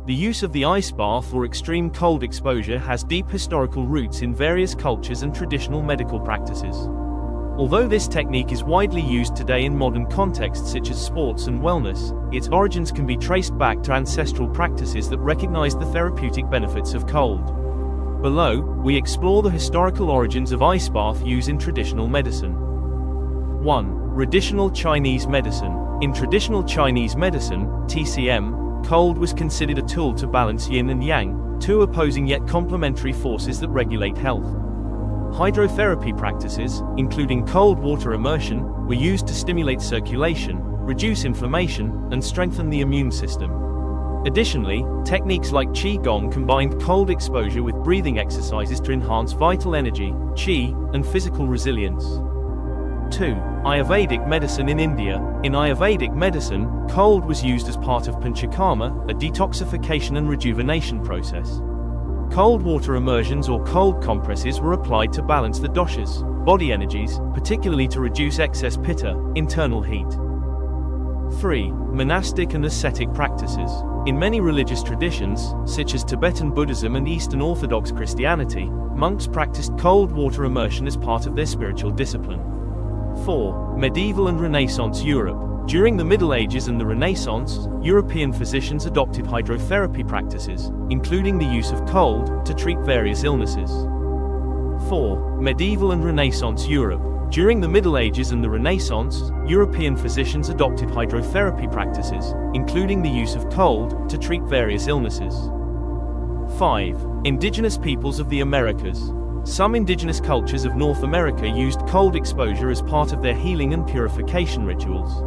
The use of the ice bath or extreme cold exposure has deep historical roots in various cultures and traditional medical practices. Although this technique is widely used today in modern contexts such as sports and wellness, its origins can be traced back to ancestral practices that recognized the therapeutic benefits of cold. Below, we explore the historical origins of ice bath use in traditional medicine. 1. Traditional Chinese medicine. In traditional Chinese medicine, TCM, cold was considered a tool to balance yin and yang, two opposing yet complementary forces that regulate health. Hydrotherapy practices, including cold water immersion, were used to stimulate circulation, reduce inflammation, and strengthen the immune system. Additionally, techniques like Qigong combined cold exposure with breathing exercises to enhance vital energy, qi, and physical resilience. 2. Ayurvedic medicine in India. In Ayurvedic medicine, cold was used as part of panchakarma, a detoxification and rejuvenation process. Cold water immersions or cold compresses were applied to balance the doshas, body energies, particularly to reduce excess pitta, internal heat. 3. Monastic and ascetic practices. In many religious traditions, such as Tibetan Buddhism and Eastern Orthodox Christianity, monks practiced cold water immersion as part of their spiritual discipline. 4. Medieval and Renaissance Europe. During the Middle Ages and the Renaissance, European physicians adopted hydrotherapy practices, including the use of cold, to treat various illnesses. 4. Medieval and Renaissance Europe. During the Middle Ages and the Renaissance, European physicians adopted hydrotherapy practices, including the use of cold, to treat various illnesses. 5. Indigenous peoples of the Americas. Some indigenous cultures of North America used cold exposure as part of their healing and purification rituals.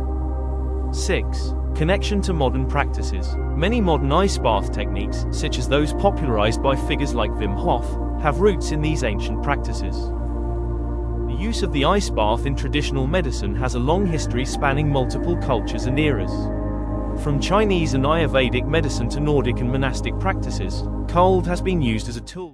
6. Connection to modern practices. Many modern ice bath techniques, such as those popularized by figures like Wim Hof, have roots in these ancient practices. The use of the ice bath in traditional medicine has a long history spanning multiple cultures and eras. From Chinese and Ayurvedic medicine to Nordic and monastic practices, cold has been used as a tool.